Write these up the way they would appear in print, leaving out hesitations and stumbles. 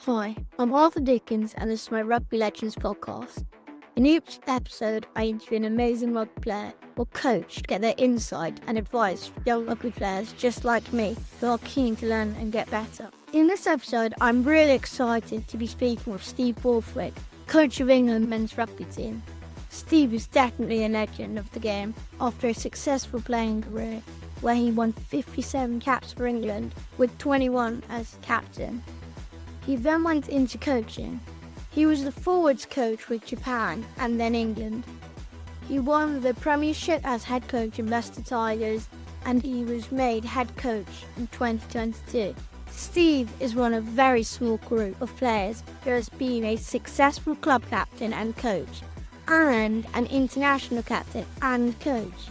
Hi, I'm Arthur Dickens and this is my Rugby Legends podcast. In each episode, I interview an amazing rugby player or coach to get their insight and advice for young rugby players just like me who are keen to learn and get better. In this episode, I'm really excited to be speaking with Steve Borthwick, coach of England men's rugby team. Steve is definitely a legend of the game after a successful playing career where he won 57 caps for England with 21 as captain. He then went into coaching. He was the forwards coach with Japan and then England. He won the Premiership as head coach in Leicester Tigers and he was made head coach in 2022. Steve is one of a very small group of players who has been a successful club captain and coach and an international captain and coach.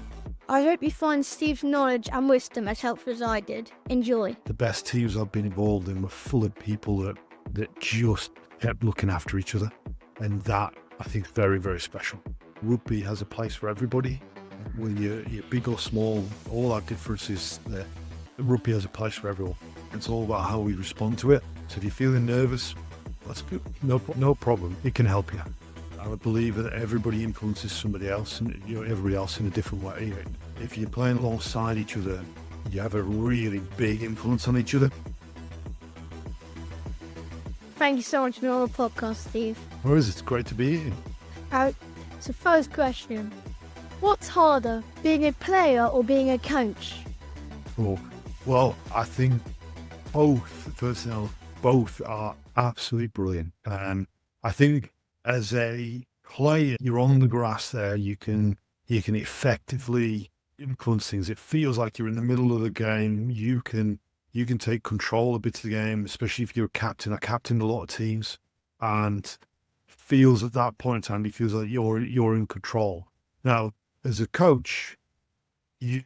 I hope you find Steve's knowledge and wisdom as helpful as I did. Enjoy. The best teams I've been involved in were full of people that just kept looking after each other. And that, I think, is very, very special. Rugby has a place for everybody. Whether you're big or small, all our differences there. Rugby has a place for everyone. It's all about how we respond to it. So if you're feeling nervous, that's good. No problem. It can help you. I believe that everybody influences somebody else and everybody else in a different way. If you're playing alongside each other, you have a really big influence on each other. Thank you so much for being on the podcast, Steve. It's great to be here. So first question, what's harder, being a player or being a coach? Oh, well, I think both are absolutely brilliant. I think as a player, you're on the grass there, you can effectively influence things. It feels like you're in the middle of the game. You can take control a bit of the game, especially if you're a captain. I captained a lot of teams, and feels at that point in time, he feels like you're in control. Now, as a coach, you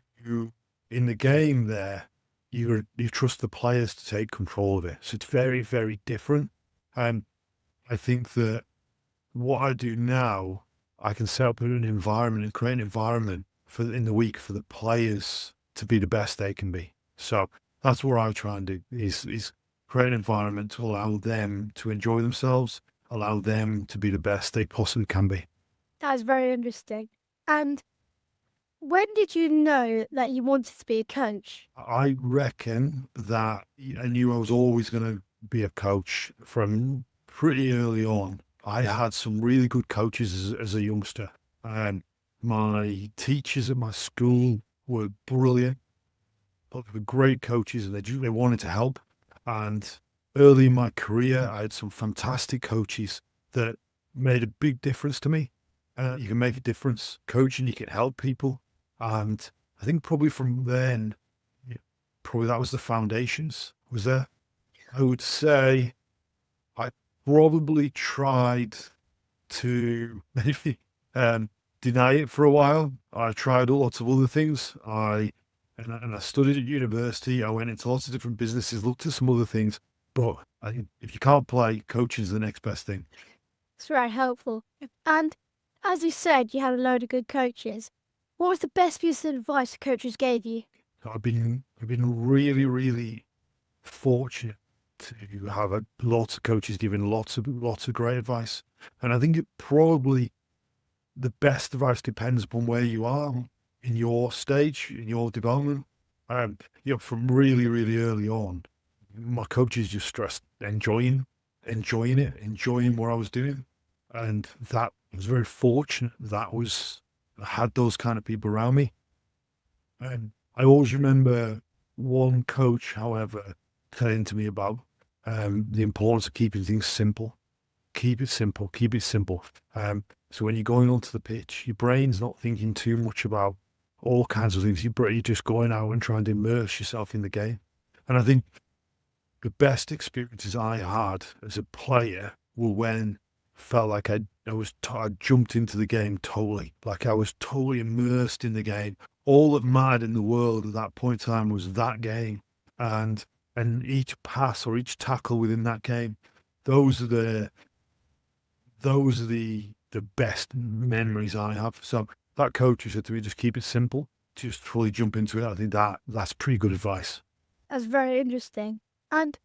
in the game there, you trust the players to take control of it. So it's very, very different. And I think that what I do now, I can set up an environment and create an environment in the week for the players to be the best they can be. So that's what I try and do is create an environment to allow them to enjoy themselves, allow them to be the best they possibly can be. That's very interesting. And when did you know that you wanted to be a coach? I reckon that I knew I was always going to be a coach from pretty early on. I had some really good coaches as a youngster. My teachers at my school were brilliant. They were great coaches and they wanted to help. And early in my career, I had some fantastic coaches that made a big difference to me. You can make a difference. Coaching, you can help people. And I think probably from then, probably that was the foundations was there. I would say I probably tried to maybe deny it for a while. I tried lots of other things. And I studied at university. I went into lots of different businesses, looked at some other things. But I think if you can't play, coaching is the next best thing. It's very helpful. And as you said, you had a load of good coaches. What was the best piece of advice the coaches gave you? I've been really, really fortunate to have lots of coaches giving lots of great advice. And I think it probably the best advice depends upon where you are in your stage, in your development. From really, really early on, my coaches just stressed enjoying it, enjoying what I was doing. And that was very fortunate. I had those kind of people around me. And I always remember one coach, however, saying to me about the importance of keeping things simple. Keep it simple. So when you're going onto the pitch, your brain's not thinking too much about all kinds of things. You're just going out and trying to immerse yourself in the game. And I think the best experiences I had as a player were when I felt like I jumped into the game totally. Like I was totally immersed in the game. All that mattered in the world at that point in time was that game. And each pass or each tackle within that game, those are the best memories I have. So that coach who said to me, just keep it simple, just fully jump into it. I think that's pretty good advice. That's very interesting. And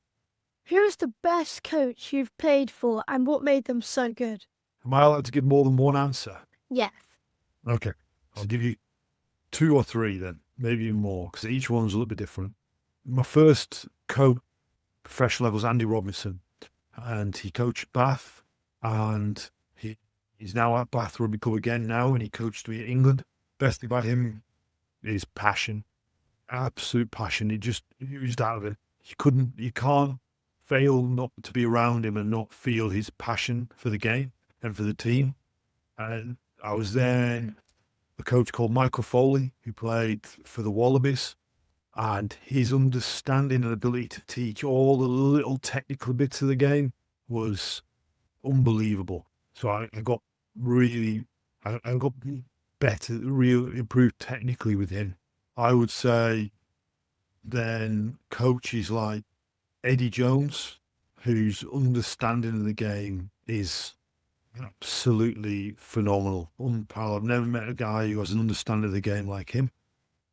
Who's the best coach you've played for and what made them so good? Am I allowed to give more than one answer? Yes. Okay. I'll give you 2 or 3 then, maybe even more, because each one's a little bit different. My first coach, professional level, was Andy Robinson, and he coached Bath, and he's now at Bath Rugby Club again now, and he coached me at England. Best thing about him is passion, absolute passion. He just oozed out of it. You can't fail not to be around him and not feel his passion for the game and for the team. And I was there, a coach called Michael Foley, who played for the Wallabies, and his understanding and ability to teach all the little technical bits of the game was unbelievable. So I got I got better, real improved technically with him. I would say then coaches like Eddie Jones, whose understanding of the game is absolutely phenomenal, unparalleled. I've never met a guy who has an understanding of the game like him.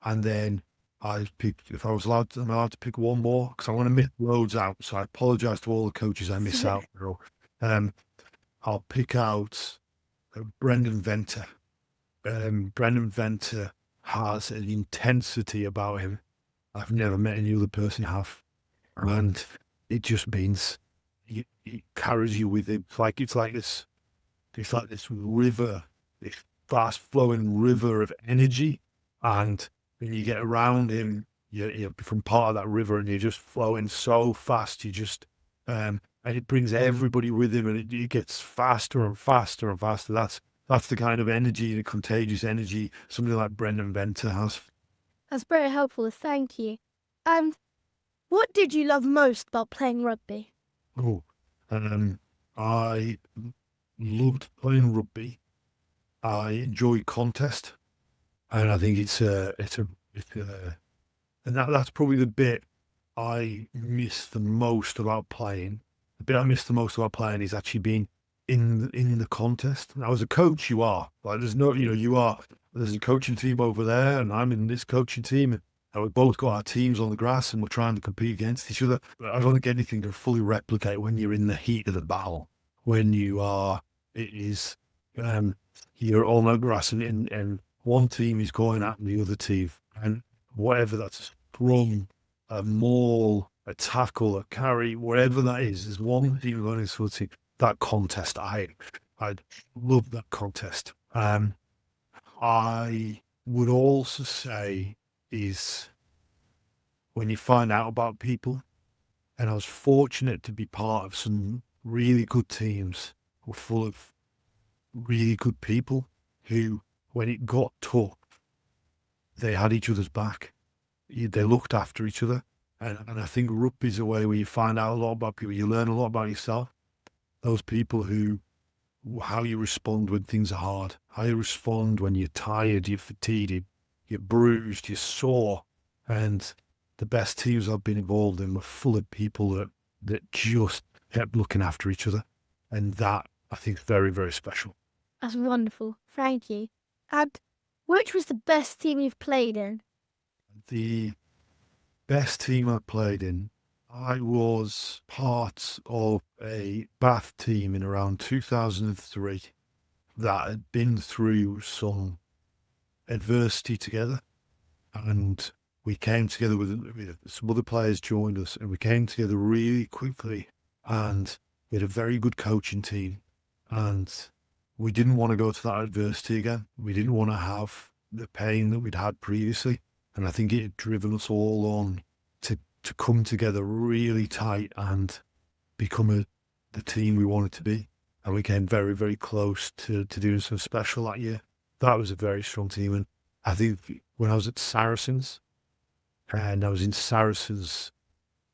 And then I picked, if I was allowed to, I'm allowed to pick one more because I want to miss loads out. So I apologise to all the coaches I miss out. I'll pick out Brendan Venter. Brendan Venter has an intensity about him I've never met any other person have, and it just means it carries you with it. It's like this river, this fast flowing river of energy, and when you get around him, you become part of that river, and you're just flowing so fast. You just and it brings everybody with him, and it gets faster and faster and faster. That's the kind of energy, the contagious energy somebody like Brendan Venter has. That's very helpful, thank you. And what did you love most about playing rugby? Oh, I loved playing rugby. I enjoy contest, and I think and that's probably the bit I miss the most about playing. The bit I miss the most about playing is actually being in the contest. Now, as a coach, you are like there's no, you are. There's a coaching team over there, and I'm in this coaching team, and we've both got our teams on the grass, and we're trying to compete against each other. But I don't think anything can fully replicate when you're in the heat of the battle. When you are, it is, you're on the grass, and one team is going at the other team, and whatever that's from a maul, a tackle, a carry, whatever that is, there's one team going against the other team. That contest, I love that contest. I would also say is when you find out about people, and I was fortunate to be part of some really good teams who were full of really good people who, when it got tough, they had each other's back. They looked after each other. And I think rugby's a way where you find out a lot about people. You learn a lot about yourself. Those people how you respond when things are hard, how you respond when you're tired, you're fatigued, you're bruised, you're sore. And the best teams I've been involved in were full of people that just kept looking after each other. And that, I think, is very, very special. That's wonderful, thank you. And which was the best team you've played in? The best team I played in, I was part of a Bath team in around 2003 that had been through some adversity together, and we came together with some other players joined us, and we came together really quickly, and we had a very good coaching team, and we didn't want to go to that adversity again. We didn't want to have the pain that we'd had previously, and I think it had driven us all on to come together really tight and become the team we wanted to be. And we came very, very close to doing something special that year. That was a very strong team. And I think when I was at Saracens, and I was in Saracens,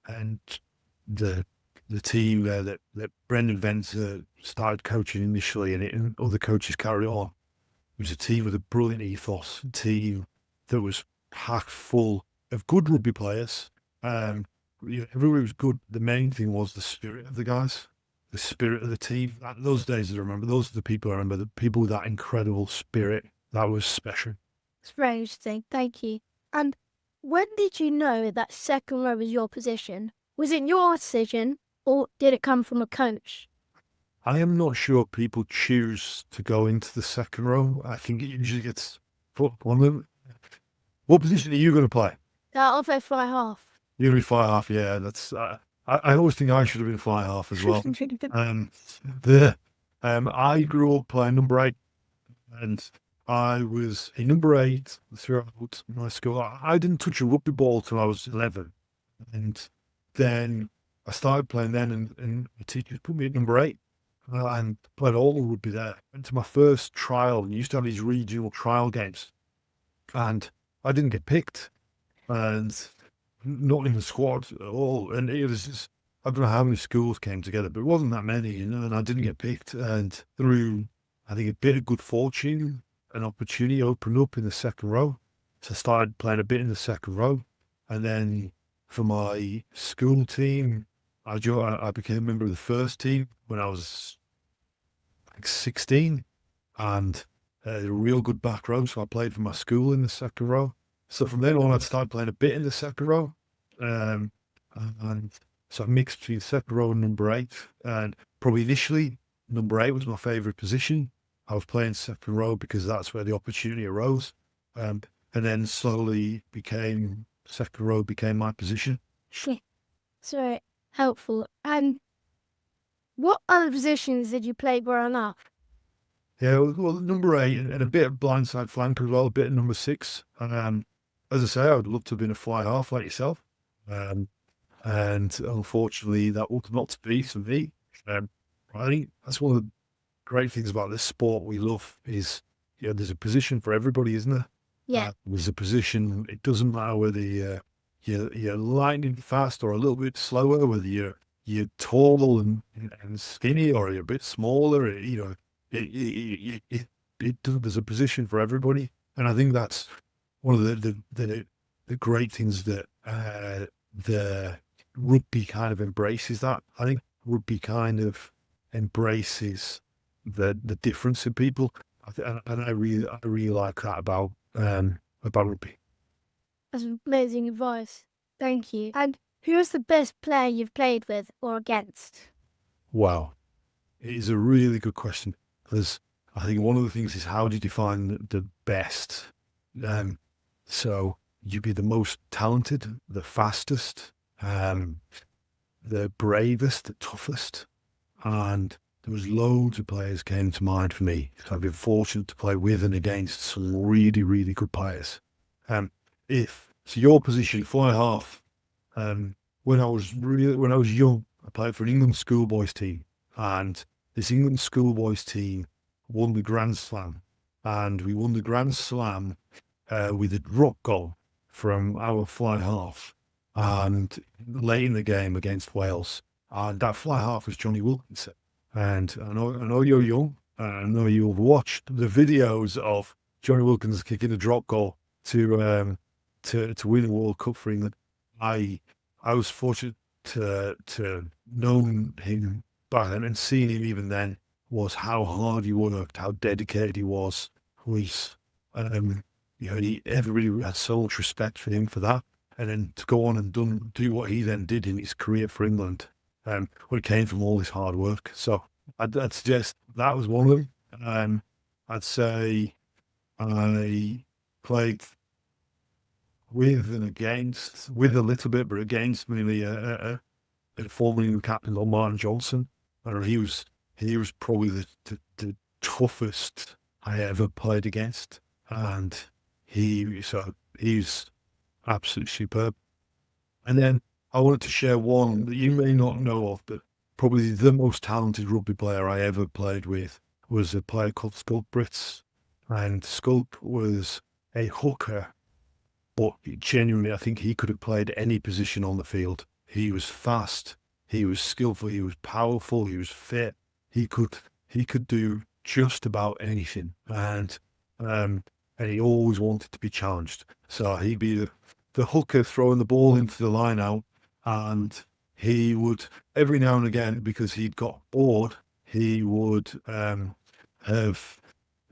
and the team there that Brendan Venter started coaching initially, and other coaches carried on. It was a team with a brilliant ethos, a team that was packed full of good rugby players. Everybody was good. The main thing was the spirit of the guys, the spirit of the team. Those days I remember, those are the people I remember, the people with that incredible spirit. That was special. It's very interesting, thank you. And when did you know that second row was your position? Was it your decision, or did it come from a coach? I am not sure people choose to go into the second row. I think it usually gets put on them. What position are you going to play? I'll play fly half. You're going to be fly half, yeah. That's. I always think I should have been fly half as well. The I grew up playing number 8, and I was a number 8 throughout my school. I didn't touch a rugby ball till I was 11, and then I started playing then, and the teachers put me at number 8. And played all the rugby there. Went to my first trial, and used to have these regional trial games, and I didn't get picked, and not in the squad at all. And it was just, I don't know how many schools came together, but it wasn't that many, and I didn't get picked. And through, I think, a bit of good fortune, an opportunity opened up in the second row. So I started playing a bit in the second row, and then for my school team, I became a member of the first team when I was 16, and a real good back row. So I played for my school in the second row. So from then on, I started playing a bit in the second row. And so I mixed between second row and number 8. And probably initially, number 8 was my favourite position. I was playing second row because that's where the opportunity arose. And then slowly second row became my position. So helpful. And what other positions did you play growing up? Yeah, well, number 8 and a bit of blindside flank as well, a bit of number 6. And as I say, I would love to have been a fly half like yourself. And unfortunately, that was not to be for me. I think that's one of the great things about this sport we love is, there's a position for everybody, isn't there? Yeah. There's a position. It doesn't matter whether you're lightning fast or a little bit slower, whether you're tall and skinny or you're a bit smaller. There's a position for everybody, and I think that's one of the great things that the rugby kind of embraces. That I think rugby kind of embraces the difference in people, and I really like that about rugby. That's amazing advice. Thank you. And who is the best player you've played with or against? Wow, it is a really good question, because I think one of the things is, how do you define the best? So you'd be the most talented, the fastest, the bravest, the toughest, and there was loads of players came to mind for me. So I've been fortunate to play with and against some really, really good players. So your position, fly half. When I was young, I played for an England schoolboys team, and this England schoolboys team won the Grand Slam, and we won the Grand Slam with a drop goal from our fly half, and late in the game against Wales, and that fly half was Johnny Wilkinson. And I know you're young, and I know you've watched the videos of Johnny Wilkins kicking a drop goal to win the World Cup for England. I was fortunate to know him back then, and seeing him even then was how hard he worked, how dedicated he was. Everybody had so much respect for him for that, and then to go on and do what he then did in his career for England, it came from all this hard work. So I'd suggest that was one of them. I'd say I played with and against, with a little bit, but against mainly a former England captain, Martin Johnson. And he was probably the toughest I ever played against, and he's absolutely superb. And then I wanted to share one that you may not know of, but probably the most talented rugby player I ever played with was a player called Sculp Brits. And Sculp was a hooker, but genuinely, I think he could have played any position on the field. He was fast, he was skillful, he was powerful, he was fit. He could do just about anything, and he always wanted to be challenged. So he'd be the hooker throwing the ball into the line out, and he would, every now and again, because he'd got bored, he would have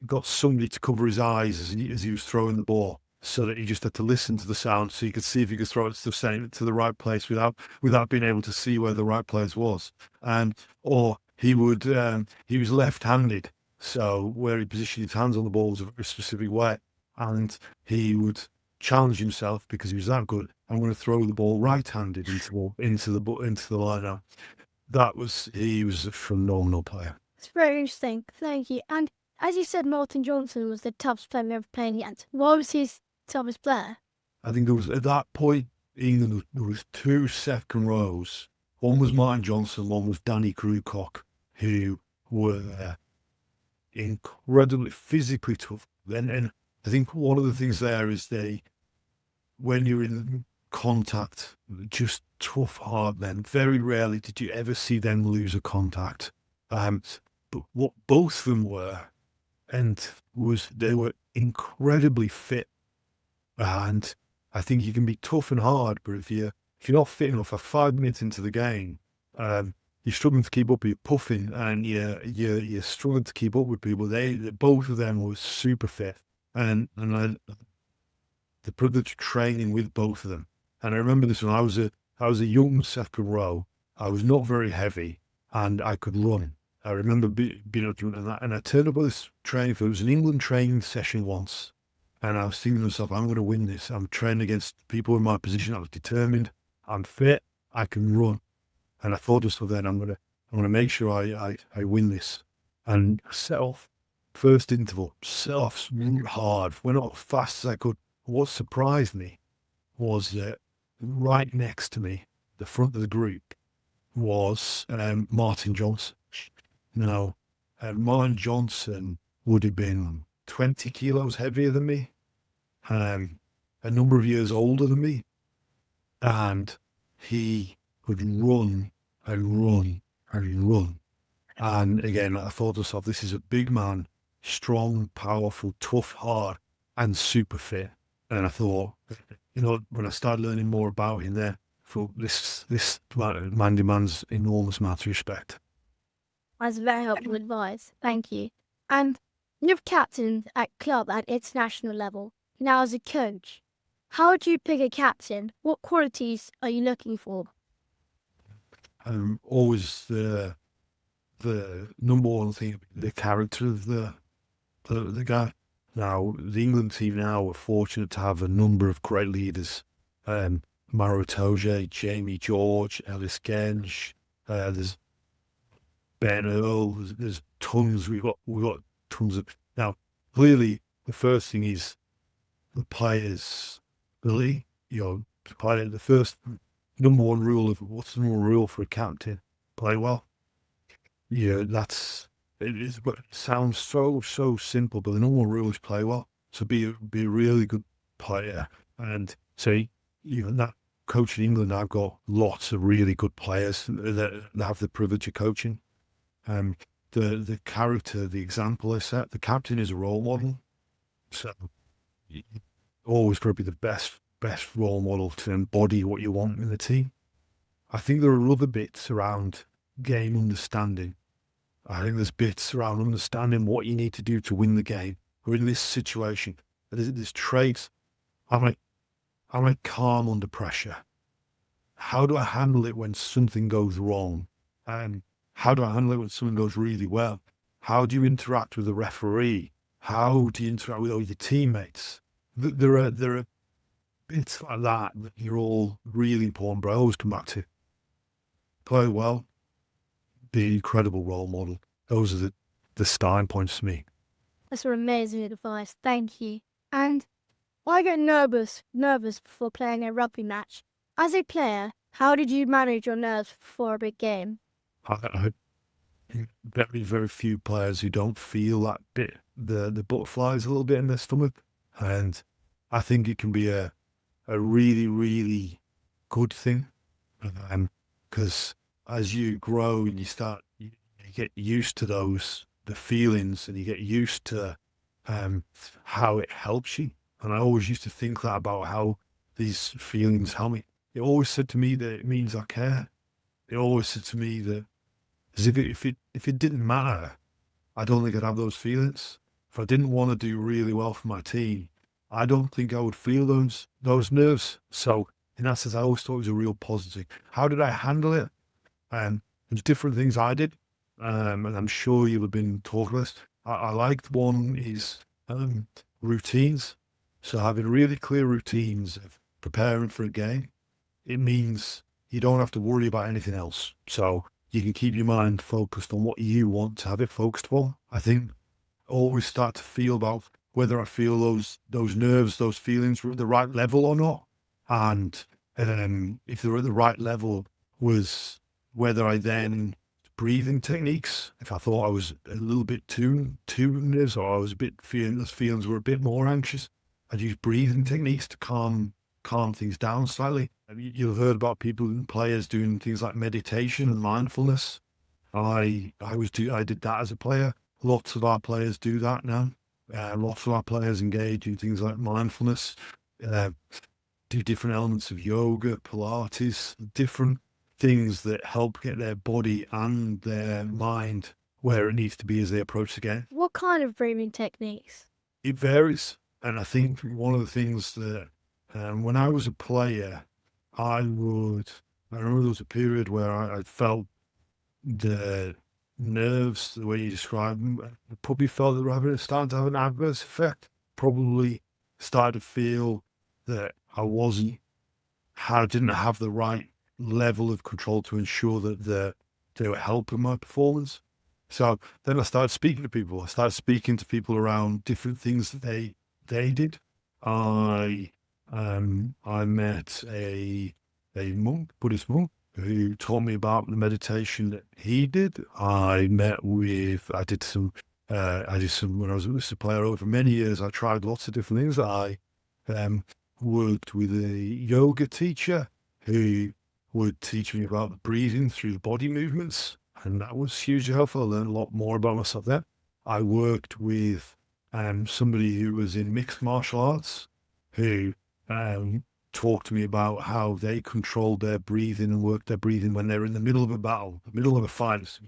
got somebody to cover his eyes as he was throwing the ball. so that he just had to listen to the sound so he could see if he could throw it to the right place without being able to see where the right place was. And or he was left-handed, so where he positioned his hands on the ball was a very specific way, and he would challenge himself because he was that good. I'm going to throw the ball right-handed into the line. He was a phenomenal player. It's very interesting. Thank you. And as you said, Martin Johnson was the toughest player we ever played against. What was his toughest player? I think there was, at that point, England, there was two second rows. One was Martin Johnson, one was Danny Krugcock, who were incredibly physically tough. And I think one of the things there is when you're in contact, just tough, hard men. Very rarely did you ever see them lose a contact. But what both of them were, they were incredibly fit. And I think you can be tough and hard, but if you're not fit enough for 5 minutes into the game, you're struggling to keep up. You're puffing, and you're struggling to keep up with people. Both of them were super fit, and I the privilege of training with both of them. And I remember this when I was a young second row. I was not very heavy, and I could run. I remember being able to run, and I turned up at this training. It was an England training session once. And I was thinking to myself, I'm going to win this. I'm training against people in my position. I was determined. I'm fit. I can run. And I thought to myself then, I'm going to make sure I win this. And set off. First interval, set off hard. Went off as fast as I could. What surprised me was that right next to me, the front of the group, was Martin Johnson. Now, Martin Johnson would have been 20 kilos heavier than me, a number of years older than me, and he would run and run and run. And again, I thought to myself, this is a big man, strong, powerful, tough, hard, and super fit. And I thought, when I started learning more about him there, I thought this man demands enormous amount of respect. That's very helpful advice. Thank you. And you've captained at club at international level. Now as a coach, how would you pick a captain? What qualities are you looking for? Always the number one thing, the character of the guy. Now, the England team now are fortunate to have a number of great leaders. Maro Toje, Jamie George, Ellis Genge, there's Ben Earl, there's tons. We've got tons of. Now, clearly, the first thing is the players' ability. The first number one rule of what's the number one rule for a captain? Play well. It sounds so simple, but the number one rule is play well. So be a really good player. And so that coaching England, I've got lots of really good players that have the privilege of coaching. The character, the example I set, the captain is a role model. So you always got to be the best role model to embody what you want in the team. I think there are other bits around game understanding. I think there's bits around understanding what you need to do to win the game. Or in this situation, there's traits. I'm like calm under pressure. How do I handle it when something goes wrong? And how do I handle it when something goes really well? How do you interact with the referee? How do you interact with all your teammates? There are bits like that you're all really important, but I always come back to play well, be an incredible role model. Those are the starting points for me. That's amazing advice. Thank you. And I get nervous before playing a rugby match. As a player, how did you manage your nerves before a big game? I very, very few players who don't feel that bit, the butterflies a little bit in their stomach. And I think it can be a really, really good thing. Because as you grow and you get used to the feelings, and you get used to how it helps you. And I always used to think that about how these feelings help me. It always said to me that it means I care. It always said to me that as if it didn't matter, I don't think I'd have those feelings. If I didn't want to do really well for my team, I don't think I would feel those nerves. So in that sense, I always thought it was a real positive. How did I handle it? There's different things I did, and I'm sure you'll have been talking about this. I liked one is routines. So having really clear routines of preparing for a game, it means you don't have to worry about anything else. So you can keep your mind focused on what you want to have it focused on. I think always start to feel about whether I feel those nerves, those feelings were at the right level or not. And if they were at the right level was whether I then breathing techniques, if I thought I was a little bit too nervous or I was a bit feeling those feelings were a bit more anxious, I'd use breathing techniques to calm things down slightly. You've heard about people and players doing things like meditation and mindfulness. I did that as a player. Lots of our players do that now. Lots of our players engage in things like mindfulness, uh, do different elements of yoga, Pilates, different things that help get their body and their mind where it needs to be as they approach the game. What kind of breathing techniques? It varies. And I think one of the things that when I was a player, I remember there was a period where I felt the nerves, the way you describe them, I probably felt that rather starting to have an adverse effect. Probably started to feel that I didn't have the right level of control to ensure that they were helping my performance. So then I started speaking to people. I started speaking to people around different things that they did. I met a monk, Buddhist monk, who taught me about the meditation that he did. I did some when I was a player over many years. I tried lots of different things. I worked with a yoga teacher who would teach me about breathing through the body movements, and that was hugely helpful. I learned a lot more about myself there. I worked with somebody who was in mixed martial arts who talked to me about how they controlled their breathing and worked their breathing when they're in the middle of a battle, the middle of a fight,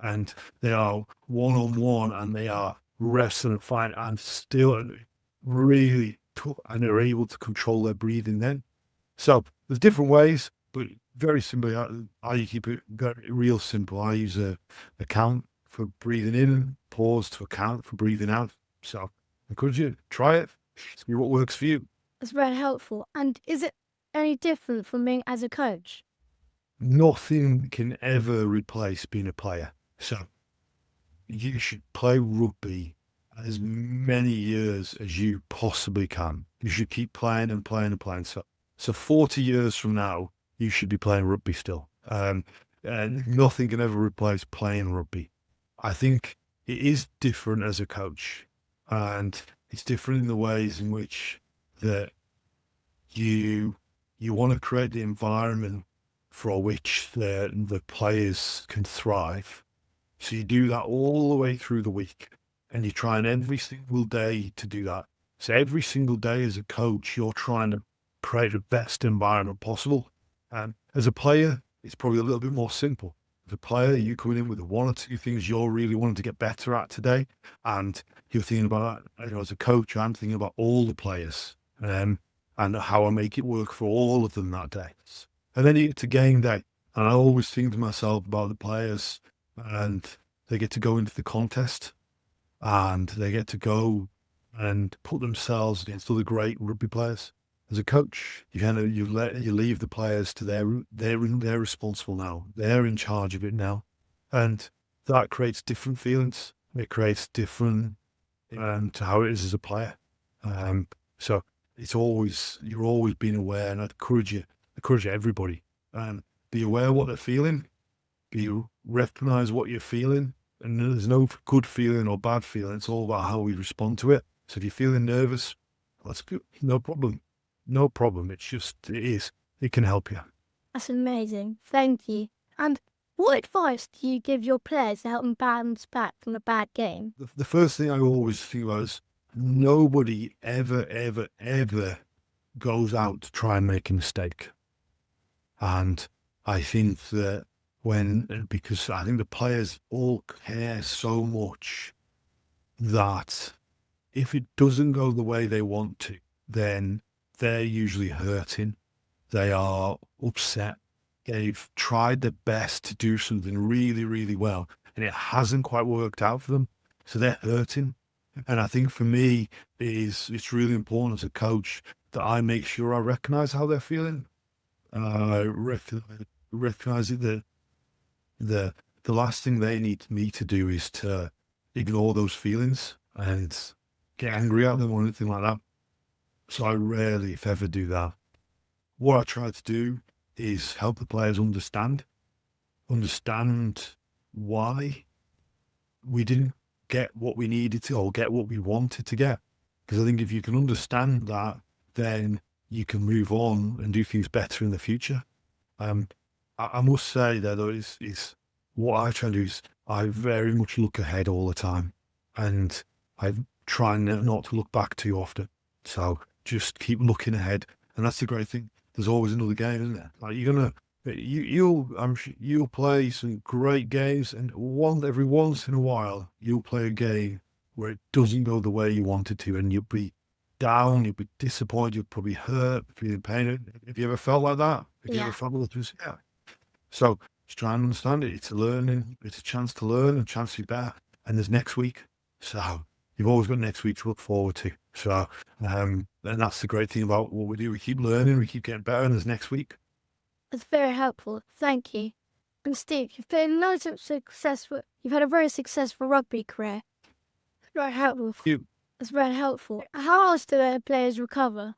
and they are one-on-one and they are wrestling and fighting and still really tough, and they're able to control their breathing then. So there's different ways, but very simply, I keep it very real simple. I use a count for breathing in, pause to account for breathing out. So I encourage you, try it, see what works for you. That's very helpful. And is it any different from being as a coach? Nothing can ever replace being a player. So you should play rugby as many years as you possibly can. You should keep playing and playing and playing. So 40 years from now, you should be playing rugby still. And nothing can ever replace playing rugby. I think it is different as a coach, and it's different in the ways in which that you want to create the environment for which the players can thrive. So you do that all the way through the week, and you try and every single day to do that. So every single day as a coach, you're trying to create the best environment possible. And as a player, it's probably a little bit more simple. As a player, you're coming in with one or two things you're really wanting to get better at today, and you're thinking about that. As a coach, I'm thinking about all the players and how I make it work for all of them that day. And then you get to game day, and I always think to myself about the players, and they get to go into the contest, and they get to go and put themselves against other great rugby players. As a coach, you leave the players to they're responsible now. They're in charge of it now, and that creates different feelings. It creates different to how it is as a player. So you're always being aware, and I encourage everybody, be aware of what they're feeling. Recognize what you're feeling, and there's no good feeling or bad feeling. It's all about how we respond to it. So if you're feeling nervous, that's good. No problem. No problem. It can help you. That's amazing. Thank you. And what advice do you give your players to help them bounce back from a bad game? The first thing I always think about is nobody ever, ever, ever goes out to try and make a mistake. And I think that because I think the players all care so much that if it doesn't go the way they want to, then they're usually hurting. They are upset. They've tried their best to do something really, really well, and it hasn't quite worked out for them. So they're hurting. And I think for me, it's really important as a coach that I make sure I recognize how they're feeling. I recognize that the last thing they need me to do is to ignore those feelings and get angry at them or anything like that. So I rarely, if ever, do that. What I try to do is help the players understand why we didn't get what we needed to or get what we wanted to get. Because I think if you can understand that, then you can move on and do things better in the future. I must say that though is what I try to do is I very much look ahead all the time, and I try not to look back too often. So just keep looking ahead, and that's the great thing. There's always another game, isn't there? Like you'll play some great games, and every once in a while you'll play a game where it doesn't go the way you wanted to, and you'll be down, you'll be disappointed, you'll probably hurt, feeling pain. Have you ever felt like that? Have you ever felt like this? Yeah. So just try and understand it. It's a learning. It's a chance to learn, a chance to be better. And there's next week. So you've always got next week to look forward to. So, and that's the great thing about what we do. We keep learning, we keep getting better, and there's next week. That's very helpful. Thank you. And Steve, you've been loads of successful. You've had a very successful rugby career. It's very helpful. It's very helpful. How else do the players recover?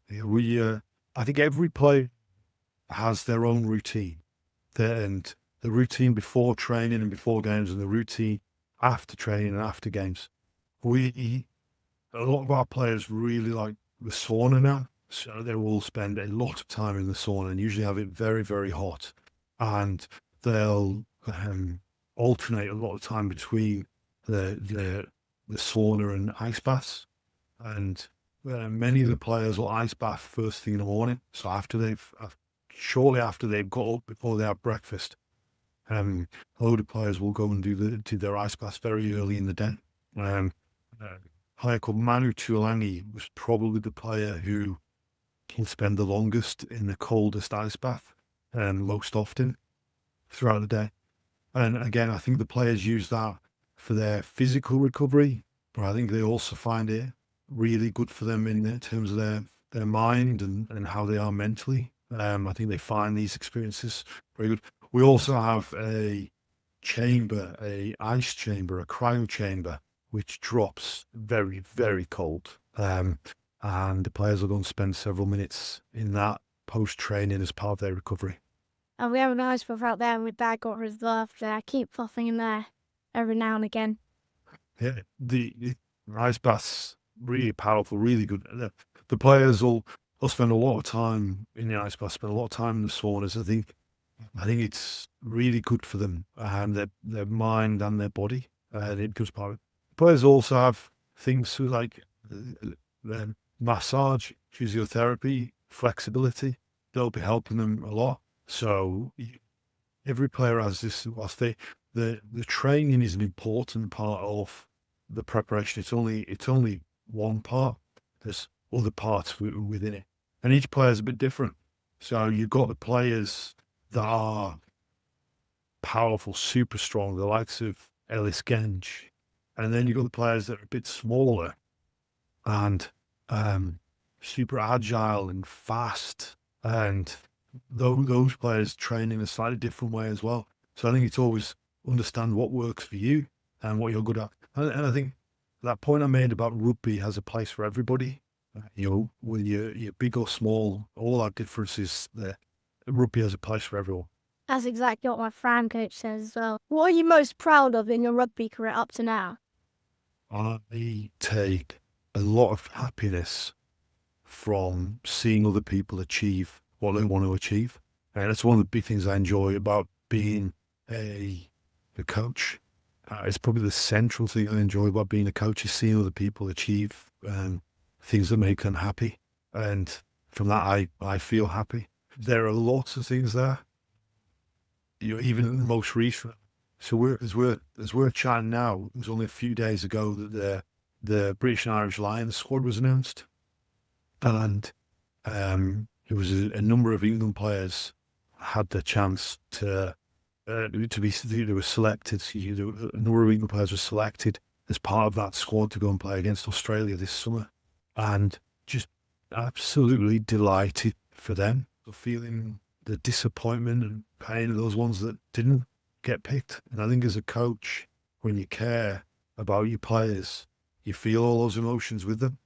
Yeah, I think every player has their own routine. And the routine before training and before games, and the routine after training and after games. A lot of our players really like the sauna now, so they will spend a lot of time in the sauna and usually have it very, very hot. And they'll alternate a lot of time between the sauna and ice baths. And many of the players will ice bath first thing in the morning. So shortly after they've got up, before they have breakfast, a load of players will go and do their ice baths very early in the day. A player called Manu Tuolangi was probably the player who can spend the longest in the coldest ice bath most often throughout the day. And again, I think the players use that for their physical recovery, but I think they also find it really good for them in terms of their mind and how they are mentally. I think they find these experiences very good. We also have a ice chamber, a cryo chamber, which drops very, very cold. And the players will go and spend several minutes in that post-training as part of their recovery. And we have an ice bath out there, and my dad got his after. I keep popping in there every now and again. Yeah, the ice baths, really powerful, really good. The players will spend a lot of time in the ice bath, spend a lot of time in the saunas. I think it's really good for them and their mind and their body. It becomes part of it. Players also have things like massage, physiotherapy, flexibility. They'll be helping them a lot. So every player has this. Whilst the training is an important part of the preparation, it's only one part. There's other parts within it, and each player is a bit different. So you've got the players that are powerful, super strong, the likes of Ellis Genge, and then you've got the players that are a bit smaller and super agile and fast, and those players train in a slightly different way as well. So I think it's always understand what works for you and what you're good at. And I think that point I made about rugby has a place for everybody. Whether you're big or small, all our differences there. Rugby has a place for everyone. That's exactly what my Fran coach says as well. What are you most proud of in your rugby career up to now? I take a lot of happiness from seeing other people achieve what they want to achieve. And that's one of the big things I enjoy about being a coach. It's probably the central thing I enjoy about being a coach is seeing other people achieve things that make them happy. And from that, I feel happy. There are lots of things there. Even in the most recent. So as we're chatting now, it was only a few days ago that the British and Irish Lions squad was announced. And it was a number of England players had the chance to be, they were selected. A number of England players were selected as part of that squad to go and play against Australia this summer, and just absolutely delighted for them. Feeling the disappointment and pain of those ones that didn't get picked. And I think as a coach, when you care about your players, you feel all those emotions with them.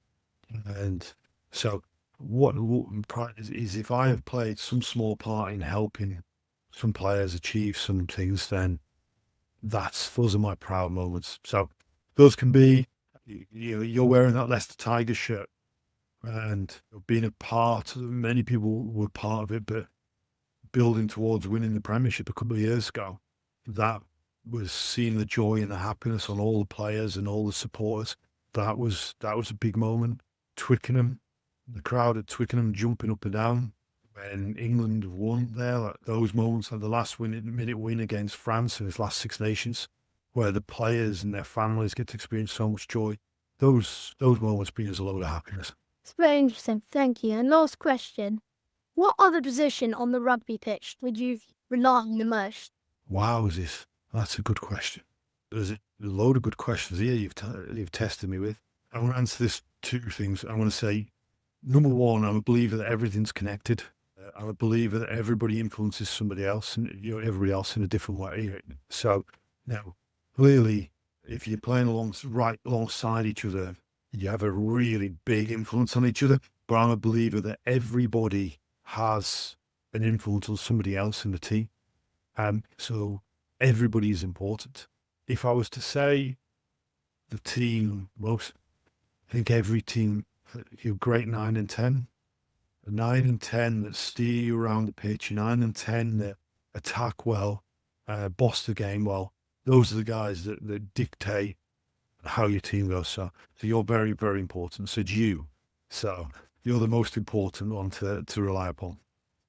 And so what pride is if I have played some small part in helping some players achieve some things, then those are my proud moments. So those can be, you're wearing that Leicester Tigers shirt and being a part, many people were part of it, but building towards winning the Premiership a couple of years ago, that was seeing the joy and the happiness on all the players and all the supporters. That was a big moment. Twickenham, the crowd at Twickenham jumping up and down when England won there, like those moments, like the last minute win against France in its last Six Nations, where the players and their families get to experience so much joy. Those moments bring us a load of happiness. It's very interesting. Thank you. And last question. What other position on the rugby pitch would you rely on the most? Wow, that's a good question. There's a load of good questions here you've tested me with. I want to answer this two things. I want to say, number one, I'm a believer that everything's connected. I'm a believer that everybody influences somebody else and everybody else in a different way. So now, clearly, if you're playing right alongside each other, you have a really big influence on each other. But I'm a believer that everybody has an influence on somebody else in the team. So everybody is important. If I was to say the team, I think every team, your great 9 and 10, the 9 and 10 that steer you around the pitch, 9 and 10 that attack well, boss the game well, those are the guys that dictate how your team goes. So you're very, very important. So do you. So you're the most important one to rely upon.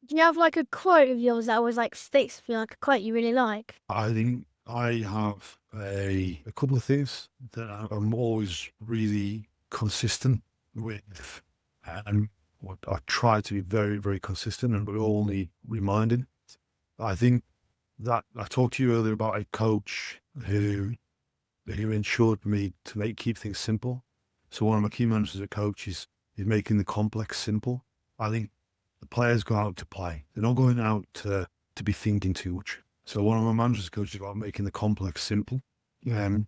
Do you have like a quote of yours that always like sticks with you, like a quote you really like? I think I have a couple of things that I'm always really consistent with. And I try to be very, very consistent and only reminding. I think that I talked to you earlier about a coach who ensured me to keep things simple. So one of my key mantras as a coach is making the complex simple. I think the players go out to play. They're not going out to be thinking too much. So one of my mantras as a coach is about making the complex simple. Then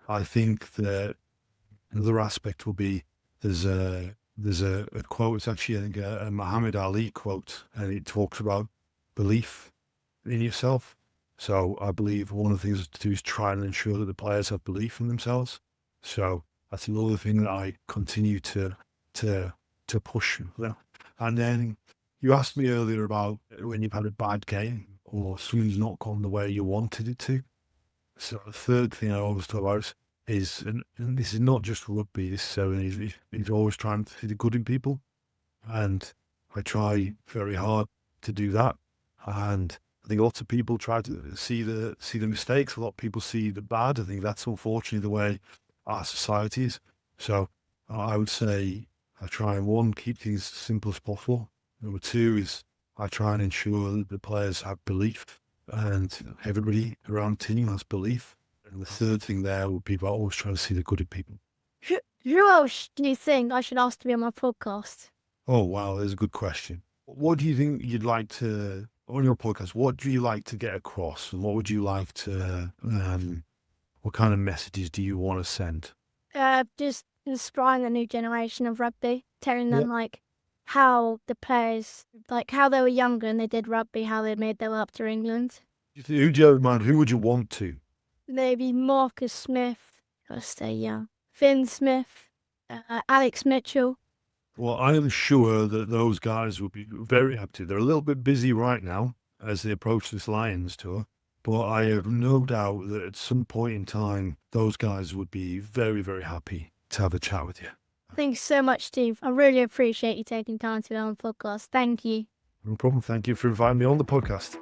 I think that another aspect will be there's a quote. It's actually I think a Muhammad Ali quote, and it talks about belief in yourself. So I believe one of the things to do is try and ensure that the players have belief in themselves. So that's another thing that I continue to push. And then you asked me earlier about when you've had a bad game or something's not gone the way you wanted it to. So the third thing I always talk about is, and this is not just rugby, this is always trying to see the good in people. And I try very hard to do that. And I think lots of people try to see the mistakes. A lot of people see the bad. I think that's unfortunately the way our society is. So I would say I try and one, keep things as simple as possible. Number two is I try and ensure that the players have belief and everybody around the team has belief. And the third thing there would be about always trying to see the good in people. Who else do you think I should ask to be on my podcast? Oh, wow, there's a good question. What do you think you'd like to, on your podcast, what do you like to get across? And what would you like to, what kind of messages do you want to send? Just inspiring the new generation of rugby, telling them like how the players, like how they were younger and they did rugby, how they made their way up to England. Who do you have in mind? Who would you want to? Maybe Marcus Smith, gotta stay young. Finn Smith, Alex Mitchell. Well, I'm sure that those guys will be very happy. They're a little bit busy right now as they approach this Lions tour, but I have no doubt that at some point in time, those guys would be very, very happy to have a chat with you. Thanks so much, Steve. I really appreciate you taking time to be on the podcast. Thank you. No problem. Thank you for inviting me on the podcast.